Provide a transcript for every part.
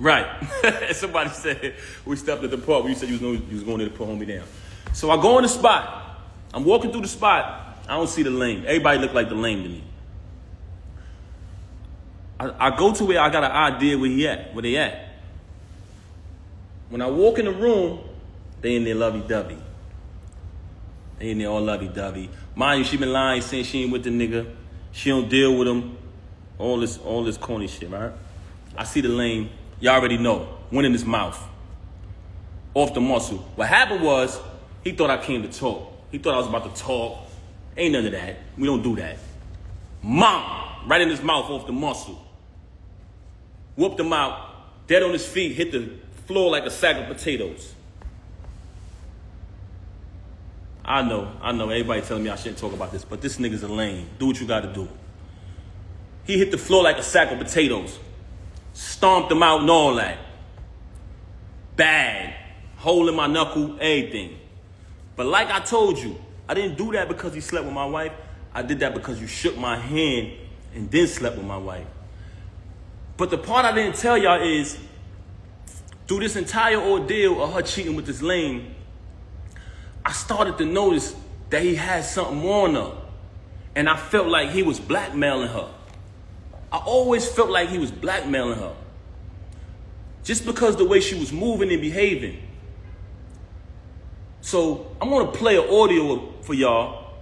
Right. Somebody said we stepped at the park where you said you was going there to put homie down. So I go in the spot. I'm walking through the spot. I don't see the lame. Everybody look like the lame to me. I go to where I got an idea where they at. When I walk in the room, they in there lovey-dovey. They in there all lovey-dovey. Mind you, she been lying, saying she ain't with the nigga. She don't deal with him. All this corny shit, right? I see the lame. Y'all already know. Went in his mouth. Off the muscle. What happened was, he thought I came to talk. He thought I was about to talk. Ain't none of that. We don't do that. Mom! Right in his mouth, off the muscle. Whooped him out. Dead on his feet. Hit the floor like a sack of potatoes. I know. Everybody telling me I shouldn't talk about this, but this nigga's a lame. Do what you gotta do. He hit the floor like a sack of potatoes. Stomped him out and all that. Bad. Hole in my knuckle, everything. But like I told you, I didn't do that because he slept with my wife. I did that because you shook my hand and then slept with my wife. But the part I didn't tell y'all is, through this entire ordeal of her cheating with this lame, I started to notice that he had something on her. And I felt like he was blackmailing her. I always felt like he was blackmailing her. Just because the way she was moving and behaving. So I'm gonna play an audio for y'all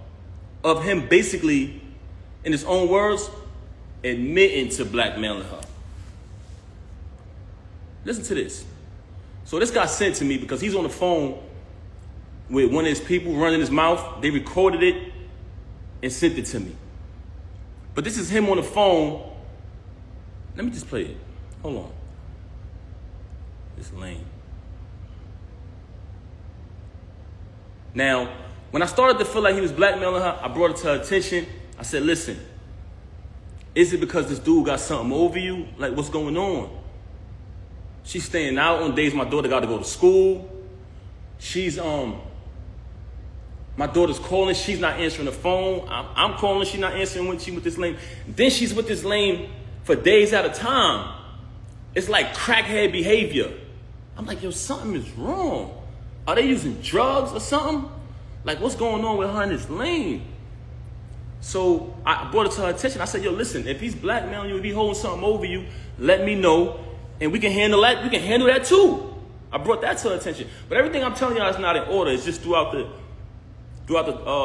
of him basically, in his own words, admitting to blackmailing her. Listen to this. So this got sent to me because he's on the phone with one of his people running his mouth. They recorded it and sent it to me. But this is him on the phone. Let me just play it. Hold on. It's lame. Now, when I started to feel like he was blackmailing her, I brought it to her attention. I said, listen, is it because this dude got something over you? Like, what's going on? She's staying out on days my daughter got to go to school. She's, my daughter's calling. She's not answering the phone. I'm calling. She's not answering when she's with this lame. Then she's with this lame for days at a time. It's like crackhead behavior. I'm like, yo, something is wrong. Are they using drugs or something? Like, what's going on with her and this lame? So I brought it to her attention. I said, yo, listen, if he's blackmailing you, if he's holding something over you, let me know. And we can handle that. We can handle that too. I brought that to her attention. But everything I'm telling y'all is not in order. It's just throughout the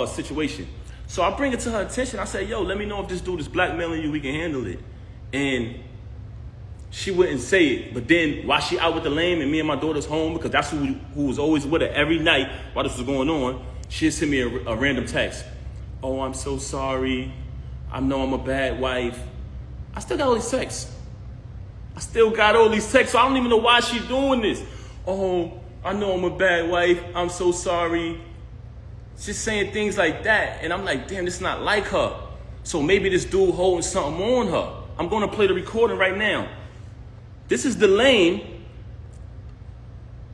situation. So I bring it to her attention. I say, yo, let me know if this dude is blackmailing you. We can handle it. And she wouldn't say it. But then while she out with the lame and me and my daughter's home, because that's who was always with her every night while this was going on, she'd send me a random text. Oh, I'm so sorry. I know I'm a bad wife. I still got all these texts. So I don't even know why she's doing this. Oh, I know I'm a bad wife. I'm so sorry. Just saying things like that. And I'm like, damn, this is not like her. So maybe this dude holding something on her. I'm going to play the recording right now. This is the lame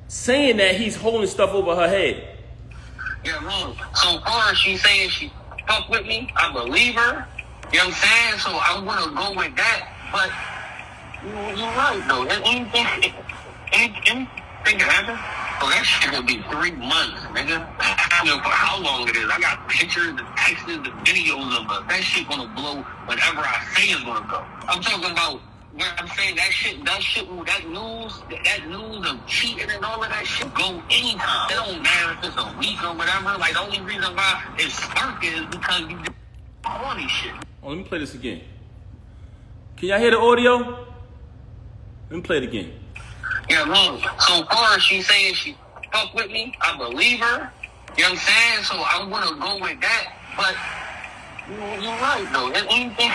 saying that he's holding stuff over her head. Yeah, man. So far as she's saying she fuck with me, I believe her. You know what I'm saying? So I'm going to go with that. But you're right, though. Anything can happen. So that shit gonna be 3 months, nigga. I don't know for how long it is. I got pictures, the texts, the videos of it. That shit gonna blow whenever I say it's gonna go. I'm talking about when I'm saying that news of cheating and all of that shit go anytime. It don't matter if it's a week or whatever. Like, the only reason why it's sparking is because you do all these shit. Oh, let me play this again. Can y'all hear the audio? Let me play it again. Yeah, man. So far as she's saying she fuck with me, I believe her. You know what I'm saying? So I'm gonna go with that. But you're right, though. Anything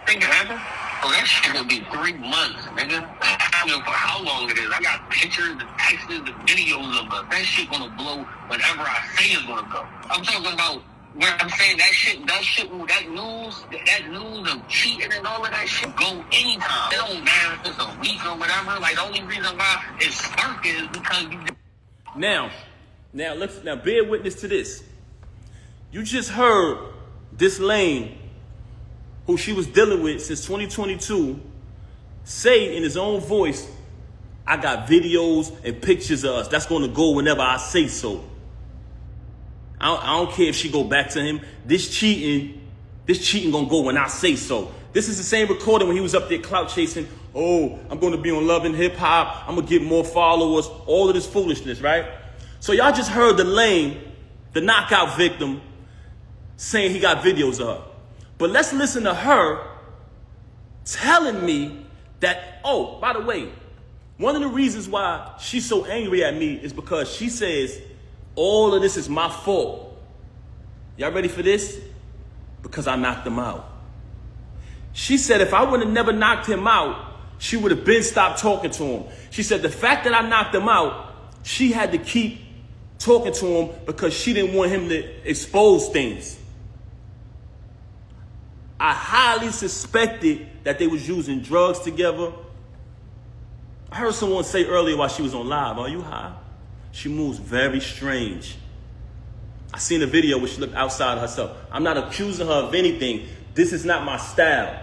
can happen. So that shit gonna be 3 months, nigga. I don't know for how long it is. I got pictures, the texts, the videos of it. That shit gonna blow whenever I say it's gonna go. I'm talking about when I'm saying that news of cheating and all of that shit go anytime. It don't matter if it's a week or whatever. Like, the only reason why it's sparking is because you. Now bear witness to this. You just heard this lame, who she was dealing with since 2022, say in his own voice, I got videos and pictures of us. That's going to go whenever I say so. I don't care if she go back to him. This cheating going to go when I say so. This is the same recording when he was up there clout chasing. Oh, I'm going to be on Love and Hip Hop. I'm going to get more followers. All of this foolishness, right? So y'all just heard the lame, the knockout victim, saying he got videos of her. But let's listen to her telling me that, oh, by the way, one of the reasons why she's so angry at me is because she says all of this is my fault. Y'all ready for this? Because I knocked him out. She said if I would have never knocked him out, she would have been stopped talking to him. She said the fact that I knocked him out, she had to keep talking to him because she didn't want him to expose things. I highly suspected that they was using drugs together. I heard someone say earlier while she was on live, are you high? She moves very strange. I seen a video where she looked outside of herself. I'm not accusing her of anything. This is not my style.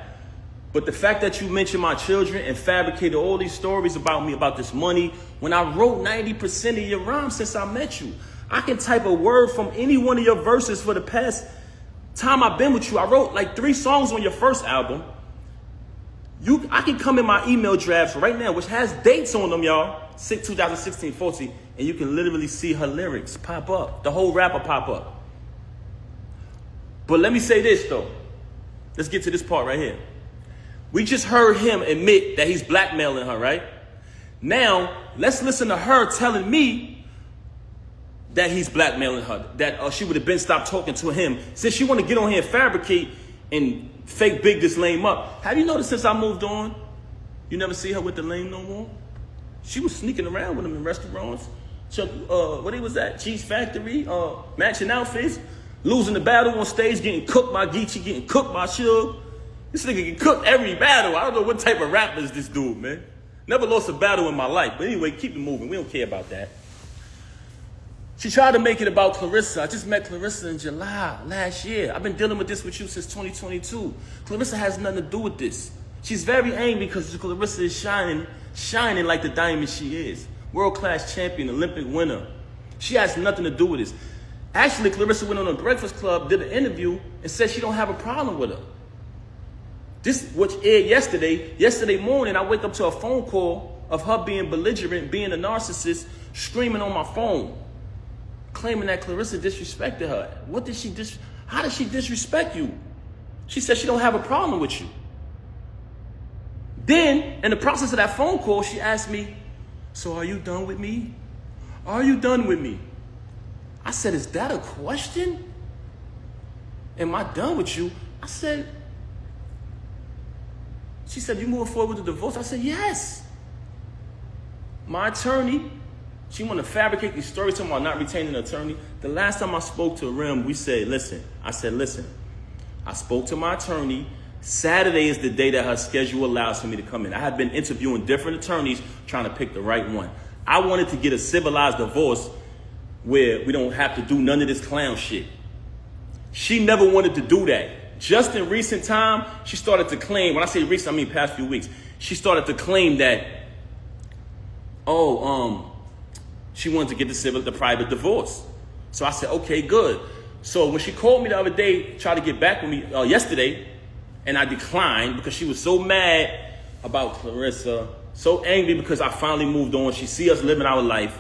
But the fact that you mentioned my children and fabricated all these stories about me, about this money, when I wrote 90% of your rhymes since I met you, I can type a word from any one of your verses for the past time I've been with you. I wrote like 3 songs on your first album. I can come in my email drafts right now, which has dates on them, y'all, 2016-14, and you can literally see her lyrics pop up, the whole rapper pop up. But let me say this, though. Let's get to this part right here. We just heard him admit that he's blackmailing her, right? Now, let's listen to her telling me that he's blackmailing her, that she would have been stopped talking to him. Since she want to get on here and fabricate and fake big this lame up. Have you noticed since I moved on, you never see her with the lame no more? She was sneaking around with him in restaurants. What he was at? Cheese Factory, matching outfits, losing the battle on stage, getting cooked by Geechee, getting cooked by Suge. This nigga get cooked every battle. I don't know what type of rapper is this dude, man. Never lost a battle in my life. But anyway, keep it moving. We don't care about that. She tried to make it about Clarissa. I just met Clarissa in July last year. I've been dealing with this with you since 2022. Clarissa has nothing to do with this. She's very angry because Clarissa is shining like the diamond she is. World-class champion, Olympic winner. She has nothing to do with this. Actually, Clarissa went on a Breakfast Club, did an interview, and said she don't have a problem with her. This, which aired yesterday. Yesterday morning, I wake up to a phone call of her being belligerent, being a narcissist, screaming on my phone, claiming that Clarissa disrespected her. How did she disrespect you? She said she don't have a problem with you. Then, in the process of that phone call, she asked me, so are you done with me? Are you done with me? I said, is that a question? Am I done with you? I said, she said, you moving forward with the divorce? I said, yes. My attorney, she want to fabricate these stories talking about not retaining an attorney. The last time I spoke to Rem, we said, listen. I spoke to my attorney. Saturday is the day that her schedule allows for me to come in. I had been interviewing different attorneys trying to pick the right one. I wanted to get a civilized divorce where we don't have to do none of this clown shit. She never wanted to do that. Just in recent time, she started to claim, when I say recent, I mean past few weeks, she started to claim that, she wanted to get the private divorce. So I said, okay, good. So when she called me the other day, tried to get back with me yesterday, and I declined because she was so mad about Clarissa, so angry because I finally moved on. She see us living our life.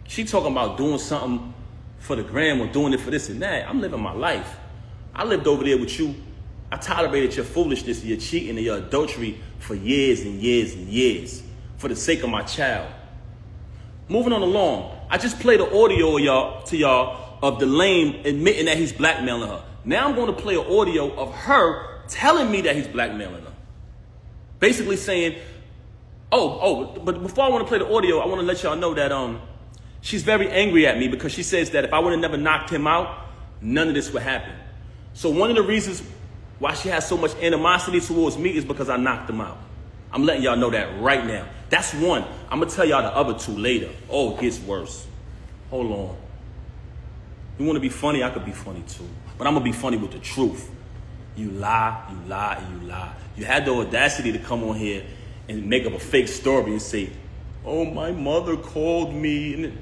She talking about doing something for the gram or doing it for this and that. I'm living my life. I lived over there with you. I tolerated your foolishness, your cheating, and your adultery for years and years and years for the sake of my child. Moving on along, I just played an audio to y'all of the lame admitting that he's blackmailing her. Now I'm going to play an audio of her telling me that he's blackmailing her. Basically saying, but before I want to play the audio, I want to let y'all know that she's very angry at me because she says that if I would have never knocked him out, none of this would happen. So one of the reasons why she has so much animosity towards me is because I knocked him out. I'm letting y'all know that right now. That's one. I'm going to tell y'all the other two later. Oh, it gets worse. Hold on. You want to be funny? I could be funny too. But I'm going to be funny with the truth. You lie, you lie, and you lie. You had the audacity to come on here and make up a fake story and say, oh, my mother called me. And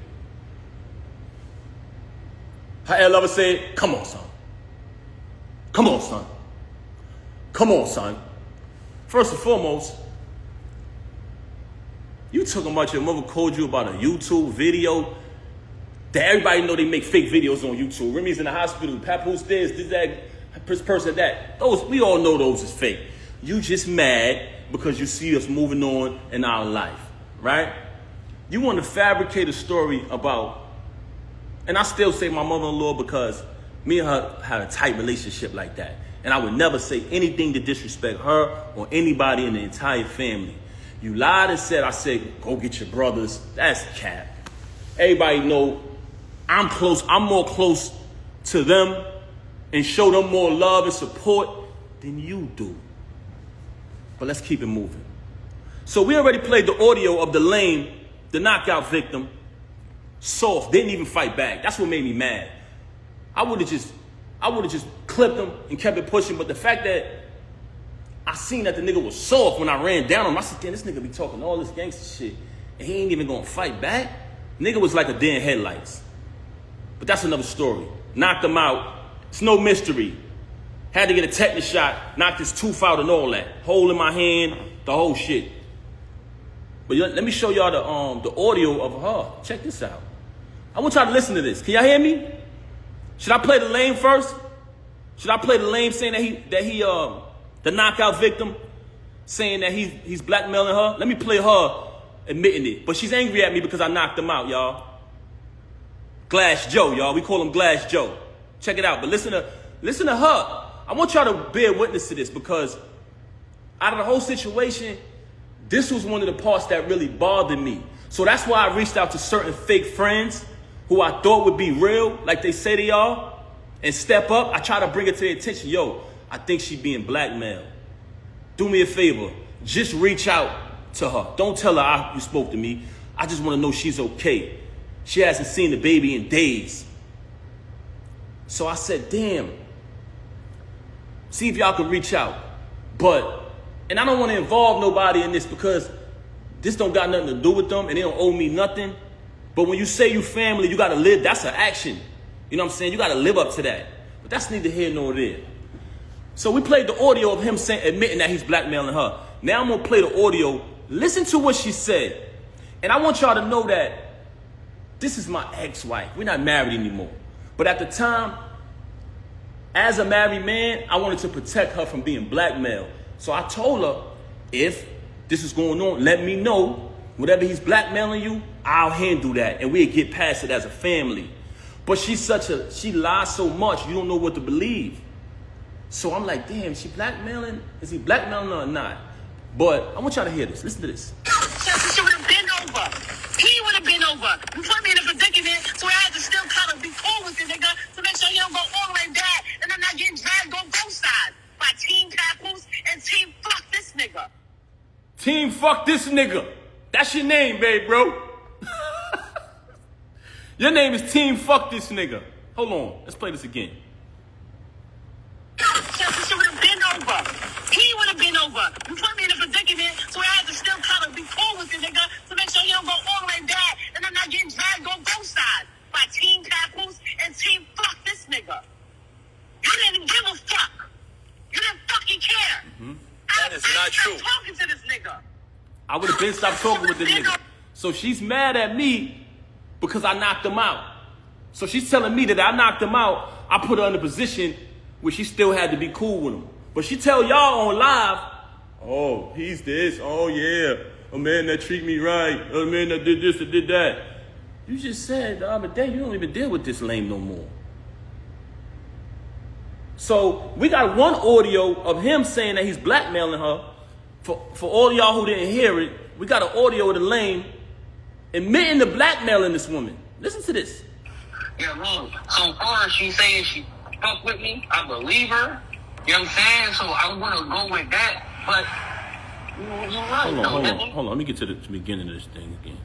her ex lover said, come on, son. Come on, son. Come on, son. First and foremost, you talking about your mother called you about a YouTube video that everybody know they make fake videos on YouTube. Remy's in the hospital, Papoose this, that, person that. Those, we all know those is fake. You just mad because you see us moving on in our life, right? You want to fabricate a story about, and I still say my mother-in-law because me and her had a tight relationship like that. And I would never say anything to disrespect her or anybody in the entire family. You lied and said, I said, go get your brothers. That's cap. Everybody know I'm close. I'm more close to them and show them more love and support than you do. But let's keep it moving. So we already played the audio of the lame, the knockout victim, soft, didn't even fight back. That's what made me mad. I would have just clipped him and kept it pushing, but the fact that I seen that the nigga was soft when I ran down on him, I said, damn, this nigga be talking all this gangster shit, and he ain't even gonna fight back? Nigga was like a deer in headlights. But that's another story. Knocked him out. It's no mystery. Had to get a tetanus shot, knocked his tooth out and all that. Hole in my hand, the whole shit. But let me show y'all the audio of her. Check this out. I want y'all to listen to this. Can y'all hear me? Should I play the lame first? Should I play the lame saying that he the knockout victim saying that he's blackmailing her? Let me play her admitting it. But she's angry at me because I knocked him out, y'all. Glass Joe, y'all. We call him Glass Joe. Check it out. But listen to her. I want y'all to bear witness to this because out of the whole situation, this was one of the parts that really bothered me. So that's why I reached out to certain fake friends who I thought would be real, like they say they are, and step up. I try to bring it to their attention. Yo, I think she's being blackmailed. Do me a favor. Just reach out to her. Don't tell her you spoke to me. I just want to know she's okay. She hasn't seen the baby in days. So I said, damn. See if y'all can reach out. And I don't want to involve nobody in this because this don't got nothing to do with them and they don't owe me nothing. But when you say you family, you got to live. That's an action. You know what I'm saying? You got to live up to that. But that's neither here nor there. So we played the audio of him admitting that he's blackmailing her. Now I'm going to play the audio. Listen to what she said. And I want y'all to know that this is my ex-wife. We're not married anymore. But at the time, as a married man, I wanted to protect her from being blackmailed. So I told her, if this is going on, let me know. Whatever he's blackmailing you, I'll handle that. And we'll get past it as a family. But she lies so much, you don't know what to believe. So I'm like, damn, is he blackmailing her or not? But I want y'all to hear this. Listen to this. She would have been over. He would have been over. You put me in a predicament, so I had to still kind of be cool with the nigga to make sure he don't go all the way back and I'm not getting dragged on both sides by Team Papoose and Team Fuck This Nigga. Team Fuck This Nigga. That's your name, babe, bro. Your name is Team Fuck This Nigga. Hold on. Let's play this again. She would have been over. He would have been over. You put me in a predicament, so I had to still kind of be cool with the nigga to make sure he don't go all the way back and I'm not getting dragged on both sides by Team Papoose and Team Fuck This Nigga. You didn't give a fuck. You didn't fucking care. Mm-hmm. That is not true. Talking to this nigga. I would have been stopped talking with this nigga. So she's mad at me because I knocked him out. So she's telling me that I knocked him out. I put her in a position where she still had to be cool with him. But she tell y'all on live, oh, he's this. Oh, yeah. A man that treat me right. A man that did this or did that. You just said the other day you don't even deal with this lame no more. So we got one audio of him saying that he's blackmailing her. For all y'all who didn't hear it, we got an audio of the lame admitting to blackmailing this woman. Listen to this. Yeah, man. So far as she saying she fuck with me, I believe her. You know what I'm saying? So I want to go with that. But you're right. Hold on. Let me get to the beginning of this thing again.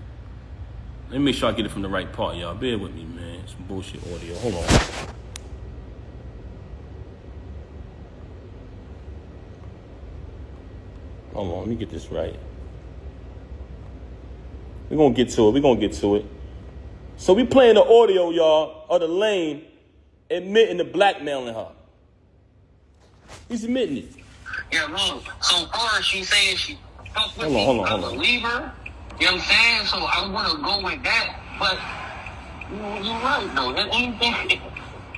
Let me make sure I get it from the right part, y'all. Bear with me, man. Some bullshit audio. Hold on. Hold on, let me get this right. We're going to get to it. So we playing the audio, y'all, of the lame admitting to blackmailing her. He's admitting it. Yeah, man. So far, she saying she fuck with me. Hold I on. believe her. You know what I'm saying? So I'm going to go with that. But you're right, though.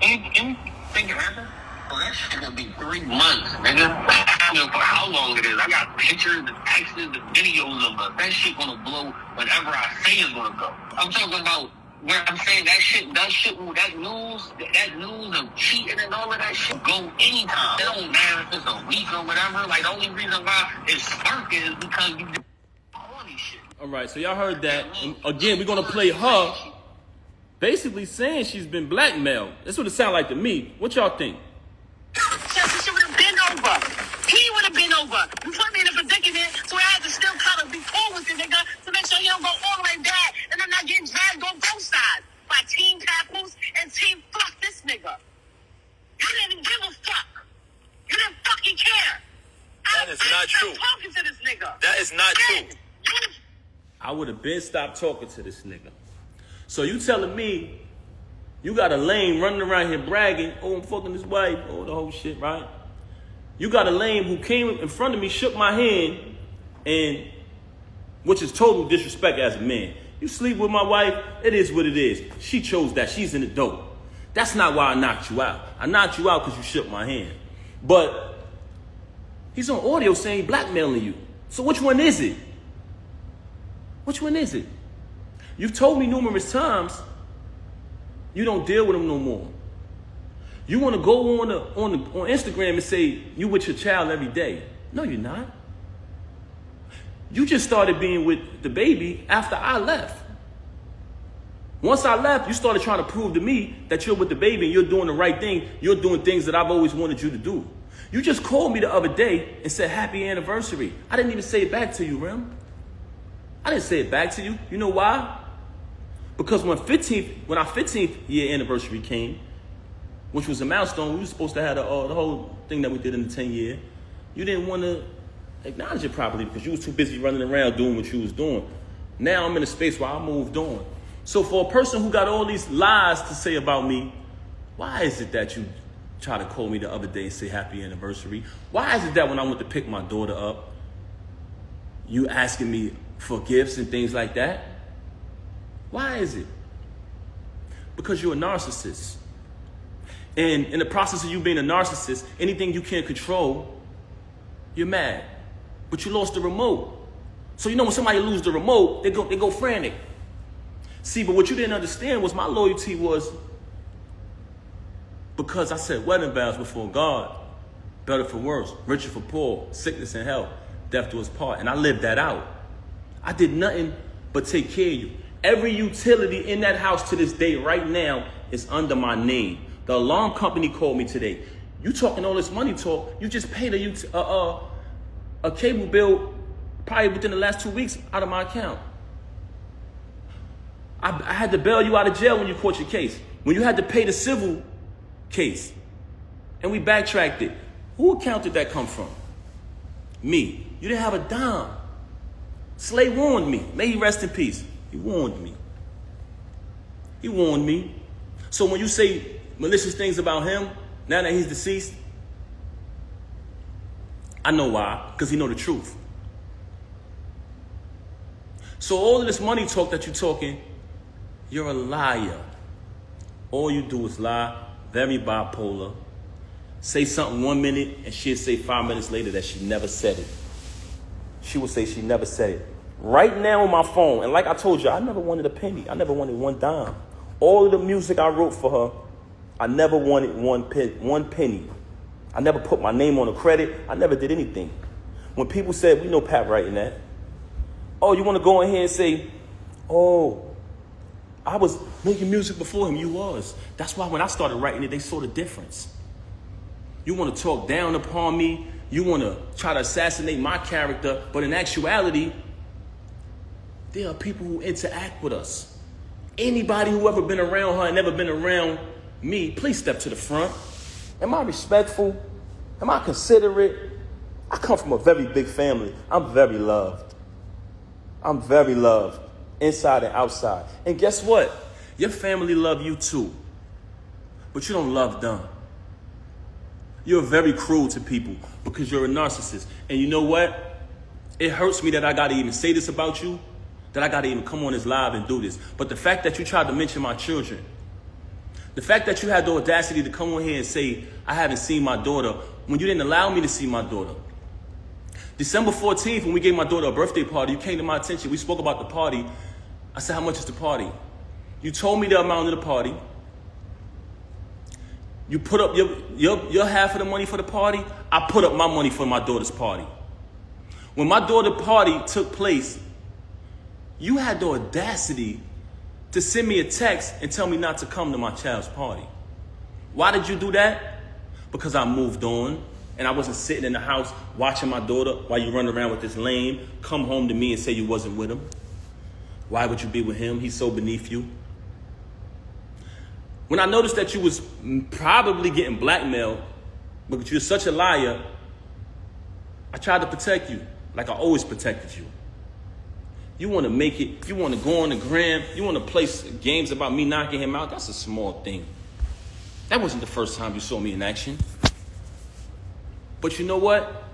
Anything can happen. Oh, that shit gonna be 3 months, nigga. I don't know for how long it is. I got pictures, the texts, the videos of it. That shit gonna blow whenever I say it's gonna go. I'm talking about where I'm saying that news of cheating and all of that shit go anytime. It don't matter if it's a week or whatever. Like, the only reason why it's sparking is because you do all these shit. All right, so y'all heard that. And again, we're gonna play her basically saying she's been blackmailed. That's what it sounds like to me. What y'all think? She would have been over. He would have been over. You put me in a predicament, so I had to still kind of be cool with the nigga to make sure he don't go all the way back and I'm not getting dragged on both sides by Team Papoose and Team Fuck this nigga. You didn't give a fuck. You didn't fucking care. That is not true. Talking to this nigga. That is not true. I would have been stopped talking to this nigga. So you telling me you got a lame running around here bragging, oh, I'm fucking this wife, oh, the whole shit, right? You got a lame who came in front of me, shook my hand, and which is total disrespect as a man. You sleep with my wife, it is what it is. She chose that. She's in the dope. That's not why I knocked you out. I knocked you out because you shook my hand. But he's on audio saying he's blackmailing you. So which one is it? Which one is it? You've told me numerous times you don't deal with him no more. You want to go on Instagram and say you with your child every day. No, you're not. You just started being with the baby after I left. Once I left, you started trying to prove to me that you're with the baby and you're doing the right thing. You're doing things that I've always wanted you to do. You just called me the other day and said happy anniversary. I didn't even say it back to you, Rem. I didn't say it back to you. You know why? Because when our 15th year anniversary came, which was a milestone, we were supposed to have the whole thing that we did in the 10 year. You didn't want to acknowledge it properly because you was too busy running around doing what you was doing. Now I'm in a space where I moved on. So for a person who got all these lies to say about me, why is it that you try to call me the other day and say happy anniversary? Why is it that when I went to pick my daughter up, you asking me for gifts and things like that? Why is it? Because you're a narcissist. And in the process of you being a narcissist, anything you can't control, you're mad. But you lost the remote. So you know when somebody loses the remote, they go frantic. See, but what you didn't understand was my loyalty was because I said wedding vows before God, better for worse, richer for poor, sickness and health, death do us part. And I lived that out. I did nothing but take care of you. Every utility in that house to this day right now is under my name. The alarm company called me today. You talking all this money talk, you just paid a cable bill probably within the last 2 weeks out of my account. I had to bail you out of jail when you caught your case. When you had to pay the civil case. And we backtracked it. Who account did that come from? Me. You didn't have a dime. Slay warned me. May he rest in peace. He warned me. He warned me. So when you say malicious things about him, now that he's deceased, I know why. Because he know the truth. So all of this money talk that you're talking, you're a liar. All you do is lie, very bipolar. Say something 1 minute and she'll say 5 minutes later that she never said it. She will say she never said it. Right now on my phone, and like I told you, I never wanted a penny. I never wanted one dime. All of the music I wrote for her, I never wanted one penny. I never put my name on the credit. I never did anything. When people said, we know Pat writing that. Oh, you want to go in here and say, oh, I was making music before him. You was. That's why when I started writing it, they saw the difference. You want to talk down upon me. You want to try to assassinate my character. But in actuality, there are people who interact with us. Anybody who ever been around her and never been around me, please step to the front. Am I respectful? Am I considerate? I come from a very big family. I'm very loved. I'm very loved. inside and outside. And guess what? Your family love you too, but you don't love them. You're very cruel to people because you're a narcissist. And you know what? It hurts me that I got to even say this about you, that I got to even come on this live and do this. But the fact that you tried to mention my children, the fact that you had the audacity to come on here and say, I haven't seen my daughter, when you didn't allow me to see my daughter. December 14th, when we gave my daughter a birthday party, you came to my attention. We spoke about the party. I said, how much is the party? You told me the amount of the party. You put up your half of the money for the party. I put up my money for my daughter's party. When my daughter's party took place, you had the audacity to send me a text and tell me not to come to my child's party. Why did you do that? Because I moved on and I wasn't sitting in the house watching my daughter while you run around with this lame, come home to me and say you wasn't with him. Why would you be with him? He's so beneath you. When I noticed that you was probably getting blackmailed because you're such a liar, I tried to protect you like I always protected you. You want to make it, you want to go on the gram, you want to play games about me knocking him out, that's a small thing. That wasn't the first time you saw me in action. But you know what?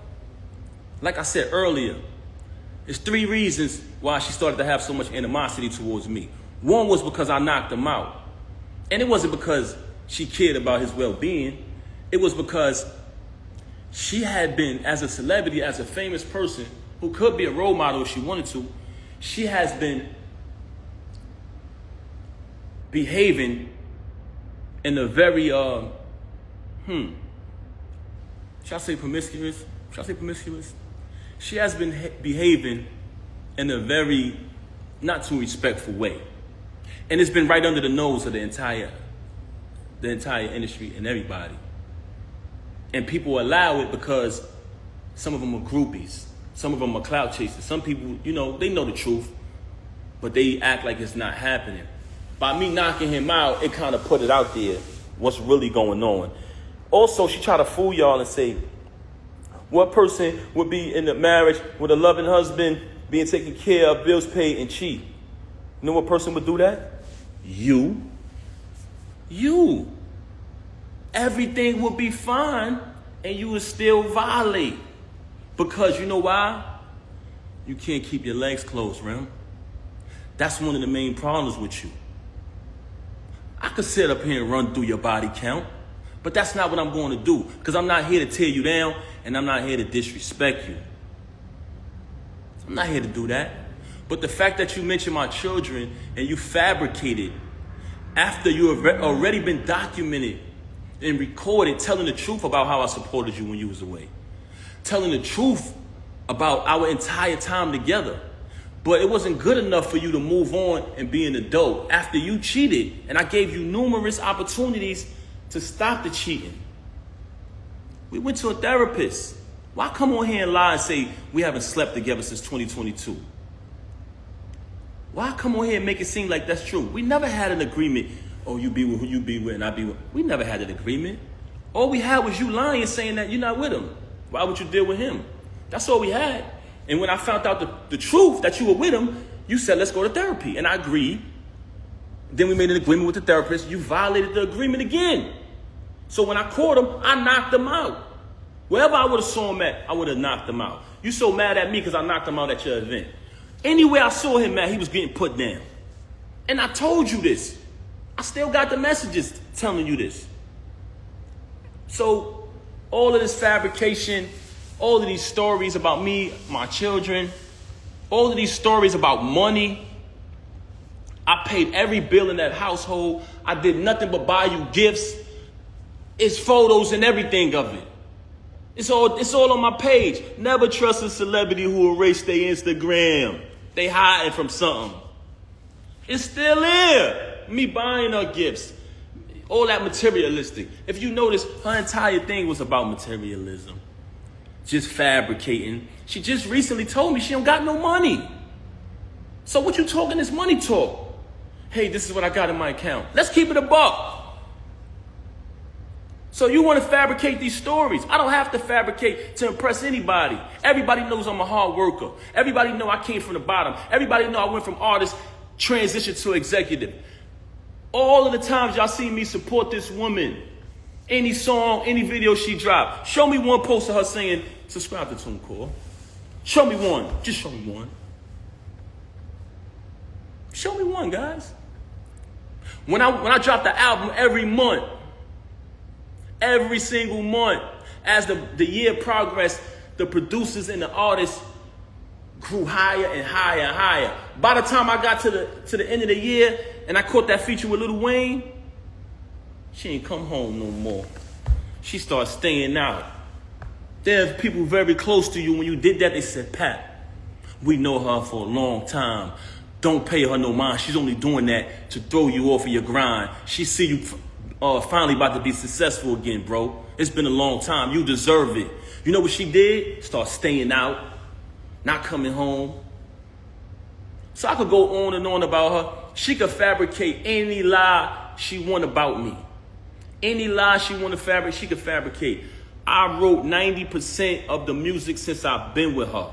Like I said earlier, there's 3 reasons why she started to have so much animosity towards me. One was because I knocked him out. And it wasn't because she cared about his well-being. It was because she had been, as a celebrity, as a famous person, who could be a role model if she wanted to, she has been behaving in a very, shall I say promiscuous? Shall I say promiscuous? She has been behaving in a very not too respectful way. And it's been right under the nose of the entire industry and everybody. And people allow it because some of them are groupies. Some of them are clout chasers. Some people, you know, they know the truth, but they act like it's not happening. By me knocking him out, it kind of put it out there, what's really going on. Also, she tried to fool y'all and say, what person would be in a marriage with a loving husband, being taken care of, bills paid, and cheat? You know what person would do that? You. Everything would be fine, and you would still violate. Because you know why? You can't keep your legs closed, Rem. That's one of the main problems with you. I could sit up here and run through your body count, but that's not what I'm going to do, because I'm not here to tear you down, and I'm not here to disrespect you. I'm not here to do that. But the fact that you mentioned my children and you fabricated after you have already been documented and recorded telling the truth about how I supported you when you was away. Telling the truth about our entire time together. But it wasn't good enough for you to move on and be an adult after you cheated. And I gave you numerous opportunities to stop the cheating. We went to a therapist. Why come on here and lie and say we haven't slept together since 2022? Why come on here and make it seem like that's true? We never had an agreement. Oh, you be with who you be with and I be with. We never had an agreement. All we had was you lying, saying that you're not with him. Why would you deal with him? That's all we had. And when I found out the truth that you were with him, you said, let's go to therapy. And I agreed. Then we made an agreement with the therapist. You violated the agreement again. So when I caught him, I knocked him out. Wherever I would have saw him at, I would have knocked him out. You so mad at me because I knocked him out at your event. Anywhere I saw him at, he was getting put down. And I told you this. I still got the messages telling you this. So all of this fabrication, all of these stories about me, my children, all of these stories about money. I paid every bill in that household. I did nothing but buy you gifts. It's photos and everything of it. It's all on my page. Never trust a celebrity who erased their Instagram. They hiding from something. It's still there. Me buying her gifts. All that materialistic. If you notice, her entire thing was about materialism. Just fabricating. She just recently told me she don't got no money. So what you talking this money talk? Hey, this is what I got in my account. Let's keep it a buck. So you want to fabricate these stories. I don't have to fabricate to impress anybody. Everybody knows I'm a hard worker. Everybody know I came from the bottom. Everybody know I went from artist transition to executive. All of the times y'all see me support this woman, any song, any video she dropped, show me one post of her saying, subscribe to TuneCore. Show me one. Just show me one. Show me one, guys. When I drop the album every month, every single month, as the year progressed, the producers and the artists grew higher and higher and higher. By the time I got to the end of the year and I caught that feature with Lil Wayne, she ain't come home no more. She started staying out. There's people very close to you. When you did that, they said, Pat, we know her for a long time. Don't pay her no mind. She's only doing that to throw you off of your grind. She see you finally about to be successful again, bro. It's been a long time. You deserve it. You know what she did? Start staying out, not coming home. So I could go on and on about her. She could fabricate any lie she want about me. Any lie she want to fabricate, she could fabricate. I wrote 90% of the music since I've been with her.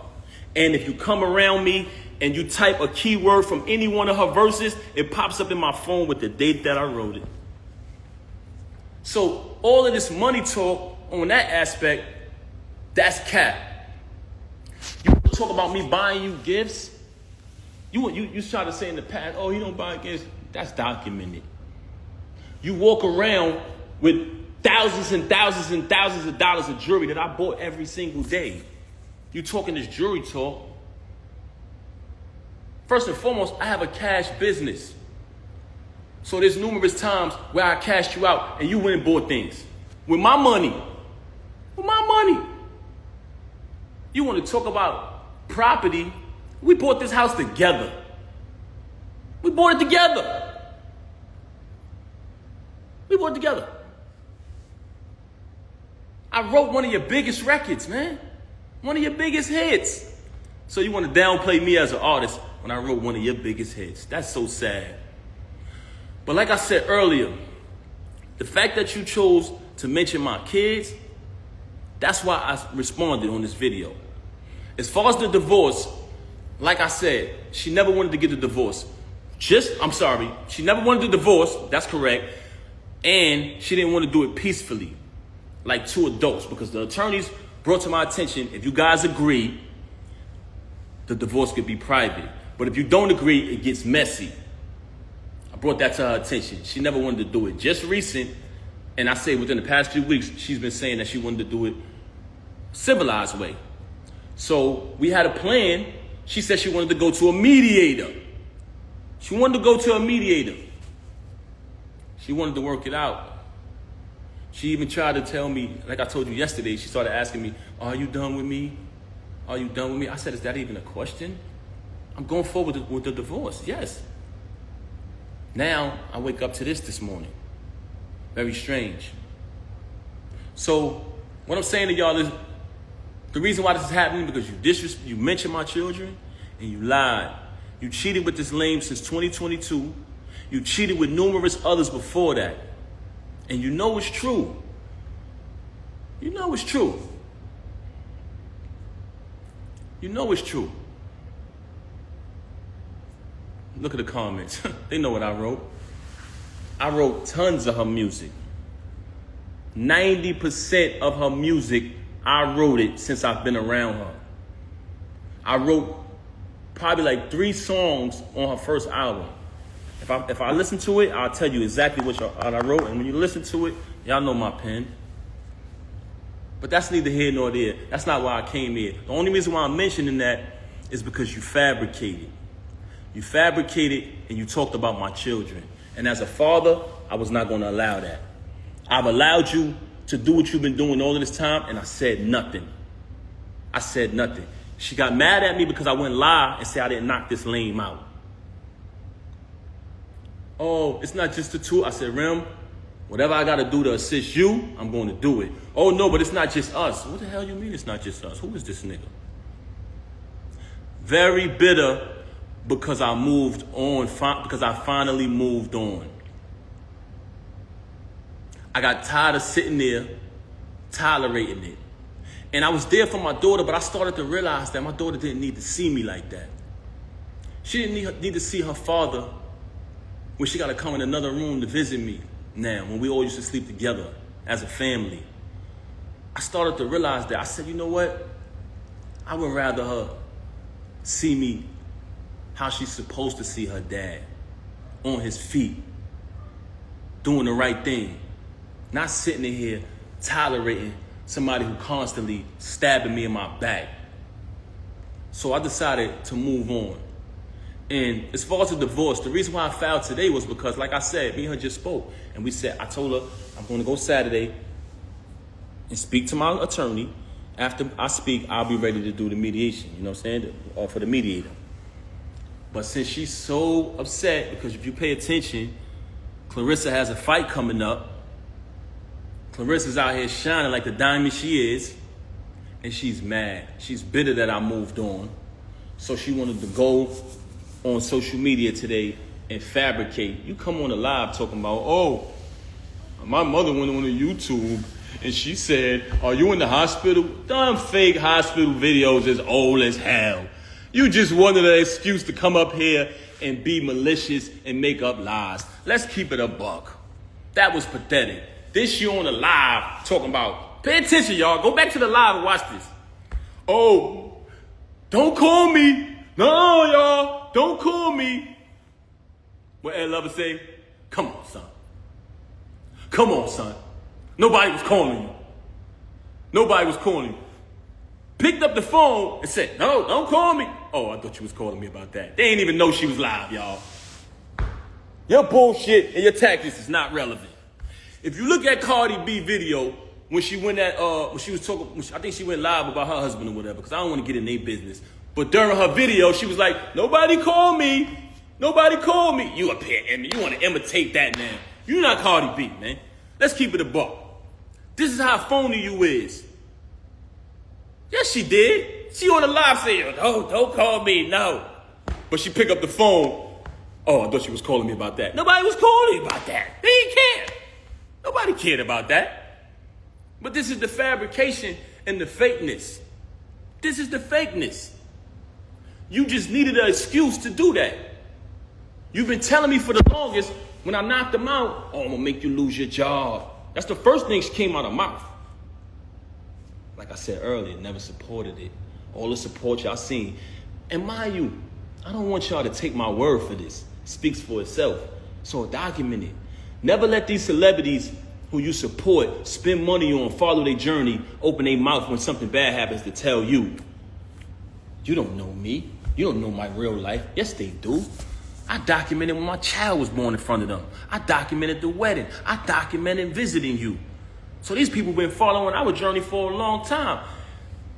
And if you come around me and you type a keyword from any one of her verses, it pops up in my phone with the date that I wrote it. So all of this money talk on that aspect, that's cap. You talk about me buying you gifts. You try to say in the past, oh, he don't buy gifts. That's documented. You walk around with thousands and thousands and thousands of dollars of jewelry that I bought every single day. You talking this jewelry talk. First and foremost, I have a cash business. So there's numerous times where I cashed you out and you went and bought things. With my money. With my money. You want to talk about property? We bought this house together. We bought it together. We bought it together. I wrote one of your biggest records, man. One of your biggest hits. So you want to downplay me as an artist when I wrote one of your biggest hits. That's so sad. But like I said earlier, the fact that you chose to mention my kids, that's why I responded on this video. As far as the divorce, like I said, she never wanted to get the divorce. She never wanted the divorce, that's correct. And she didn't want to do it peacefully, like two adults, because the attorneys brought to my attention, if you guys agree, the divorce could be private. But if you don't agree, it gets messy. I brought that to her attention. She never wanted to do it. Just recent, and I say within the past few weeks, she's been saying that she wanted to do it civilized way. So we had a plan. She said she wanted to go to a mediator. She wanted to go to a mediator. She wanted to work it out. She even tried to tell me, like I told you yesterday, she started asking me, are you done with me? Are you done with me? I said, is that even a question? I'm going forward with the divorce, yes. Now, I wake up to this morning. Very strange. So, what I'm saying to y'all is, the reason why this is happening because you mentioned my children and you lied. You cheated with this lame since 2022. You cheated with numerous others before that. And you know it's true. You know it's true. You know it's true. Look at the comments. They know what I wrote. I wrote tons of her music. 90% of her music, I wrote it since I've been around her. I wrote probably like 3 songs on her first album. If I listen to it, I'll tell you exactly what I wrote. And when you listen to it, y'all know my pen. But that's neither here nor there. That's not why I came here. The only reason why I'm mentioning that is because you fabricated. You fabricated and you talked about my children. And as a father, I was not going to allow that. I've allowed you to do what you've been doing all of this time, and I said nothing. I said nothing. She got mad at me because I went live and said I didn't knock this lame out. Oh, it's not just the two. I said, Rem, whatever I got to do to assist you, I'm going to do it. Oh, no, but it's not just us. What the hell you mean it's not just us? Who is this nigga? Very bitter because I moved on, because I finally moved on. I got tired of sitting there tolerating it. And I was there for my daughter, but I started to realize that my daughter didn't need to see me like that. She didn't need to see her father when she got to come in another room to visit me now, when we all used to sleep together as a family. I started to realize that. I said, you know what? I would rather her see me how she's supposed to see her dad, on his feet, doing the right thing, not sitting in here tolerating somebody who constantly stabbing me in my back. So I decided to move on. And as far as the divorce, the reason why I filed today was because, like I said, me and her just spoke. And I told her, I'm going to go Saturday and speak to my attorney. After I speak, I'll be ready to do the mediation, you know what I'm saying, for the mediator. But since she's so upset, because if you pay attention, Clarissa has a fight coming up. Clarissa's out here shining like the diamond she is, and she's mad. She's bitter that I moved on. So she wanted to go on social media today and fabricate. You come on the live talking about, oh, my mother went on the YouTube and she said, are you in the hospital? Dumb fake hospital videos is old as hell. You just wanted an excuse to come up here and be malicious and make up lies. Let's keep it a buck. That was pathetic. This you on the live talking about, pay attention, y'all. Go back to the live and watch this. Oh, don't call me. No, y'all, don't call me. What Ed Lover say? Come on, son. Come on, son. Nobody was calling you. Nobody was calling you. Picked up the phone and said, no, don't call me. Oh, I thought you was calling me about that. They didn't even know she was live, y'all. Your bullshit and your tactics is not relevant. If you look at Cardi B video, when she went I think she went live about her husband or whatever, because I don't want to get in their business. But during her video, she was like, nobody call me. Nobody call me. You up here, Emmy. You want to imitate that, man. You're not Cardi B, man. Let's keep it a buck. This is how phony you is. Yes, she did. She on the live saying, oh, don't call me, no. But she picked up the phone. Oh, I thought she was calling me about that. Nobody was calling me about that. They didn't care. Nobody cared about that. But this is the fabrication and the fakeness. This is the fakeness. You just needed an excuse to do that. You've been telling me for the longest, when I knocked them out, oh, I'm going to make you lose your job. That's the first thing that came out of her mouth. Like I said earlier, never supported it. All the support y'all seen. And mind you, I don't want y'all to take my word for this. It speaks for itself. So document it. Never let these celebrities who you support spend money on, follow their journey, open their mouth when something bad happens to tell you. You don't know me. You don't know my real life. Yes, they do. I documented when my child was born in front of them. I documented the wedding. I documented visiting you. So these people been following our journey for a long time.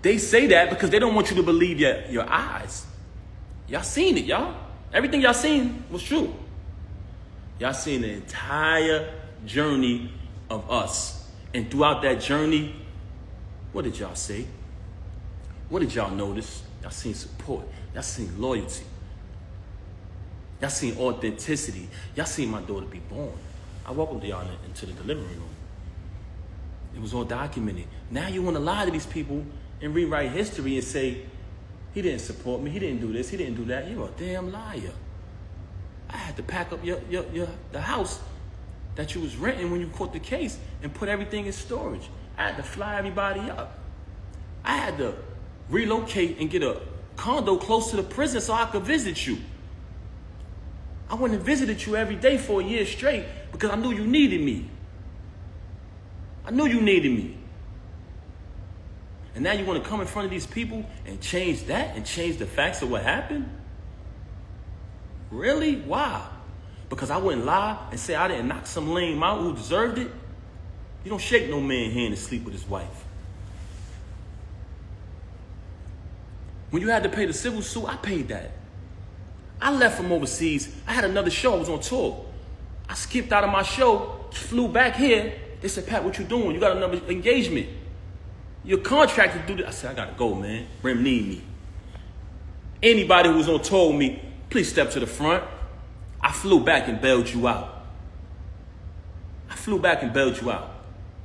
They say that because they don't want you to believe your eyes. Y'all seen it, y'all. Everything y'all seen was true. Y'all seen the entire journey of us. And throughout that journey, what did y'all say? What did y'all notice? Y'all seen support. Y'all seen loyalty. Y'all seen authenticity. Y'all seen my daughter be born. I welcomed y'all into the delivery room. It was all documented. Now you want to lie to these people and rewrite history and say, he didn't support me, he didn't do this, he didn't do that. You're a damn liar. I had to pack up the house that you was renting when you caught the case and put everything in storage. I had to fly everybody up. I had to relocate and get a condo close to the prison so I could visit you. I went and visited you every day for a year straight because I knew you needed me. I knew you needed me. And now you want to come in front of these people and change that and change the facts of what happened? Really? Why? Because I wouldn't lie and say I didn't knock some lame out who deserved it? You don't shake no man's hand and sleep with his wife. When you had to pay the civil suit, I paid that. I left from overseas. I had another show. I was on tour. I skipped out of my show, flew back here. They said, Pat, what you doing? You got another engagement. You're contracted to do this. I said, I got to go, man. Rem need me. Anybody who was on tour with me, please step to the front. I flew back and bailed you out. I flew back and bailed you out.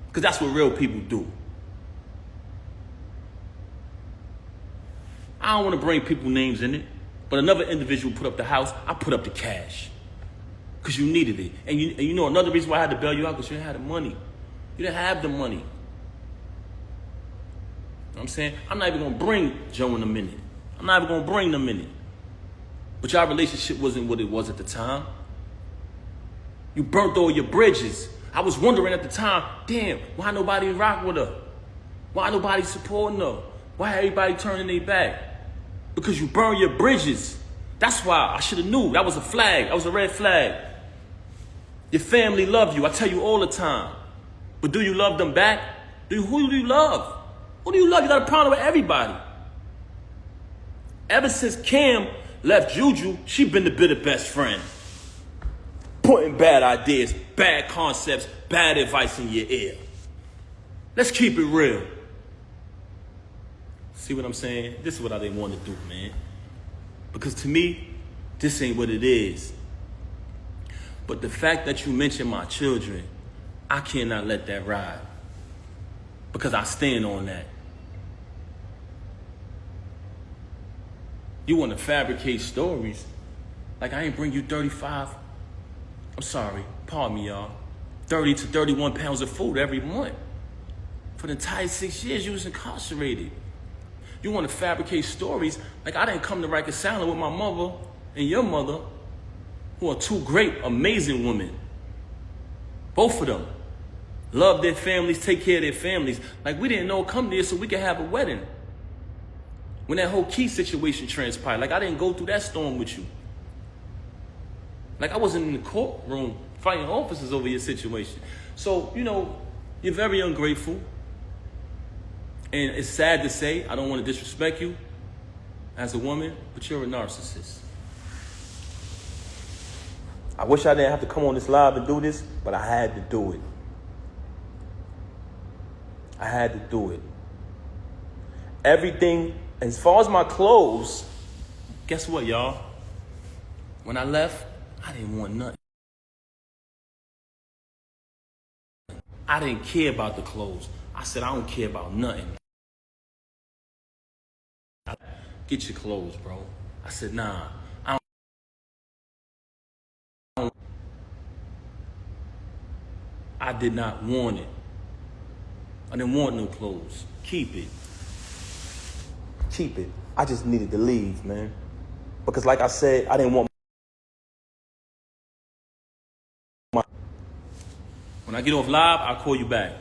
Because that's what real people do. I don't want to bring people names in it. But another individual put up the house, I put up the cash. Because you needed it. And you know another reason why I had to bail you out, because you didn't have the money. You didn't have the money. You know what I'm saying? I'm not even going to bring Joe in a minute. I'm not even going to bring them in it. But y'all relationship wasn't what it was at the time. You burnt all your bridges. I was wondering at the time, damn, why nobody rock with her? Why nobody supporting her? Why everybody turning their back? Because you burn your bridges. That's why I should have knew. That was a flag. That was a red flag. Your family love you. I tell you all the time. But do you love them back? Who do you love? Who do you love? You got a problem with everybody. Ever since Cam left Juju, she been the bitter best friend. Putting bad ideas, bad concepts, bad advice in your ear. Let's keep it real. See what I'm saying? This is what I didn't want to do, man. Because to me, this ain't what it is. But the fact that you mentioned my children, I cannot let that ride. Because I stand on that. You want to fabricate stories. Like I ain't bring you 35, I'm sorry, pardon me, y'all, 30 to 31 pounds of food every month. For the entire 6 years you was incarcerated. You want to fabricate stories like I didn't come to reconcile with my mother and your mother, who are two great, amazing women. Both of them love their families, take care of their families. Like we didn't know come there so we could have a wedding. When that whole Key situation transpired, like I didn't go through that storm with you. Like I wasn't in the courtroom fighting officers over your situation. So, you know, you're very ungrateful. And it's sad to say, I don't want to disrespect you as a woman, but you're a narcissist. I wish I didn't have to come on this live and do this, but I had to do it. I had to do it. Everything, as far as my clothes, guess what, y'all? When I left, I didn't want nothing. I didn't care about the clothes. I said, I don't care about nothing. Get your clothes, bro. I said, nah, I don't. I did not want it. I didn't want no clothes. Keep it. Keep it. I just needed to leave, man. Because like I said, I didn't want my... When I get off live, I'll call you back.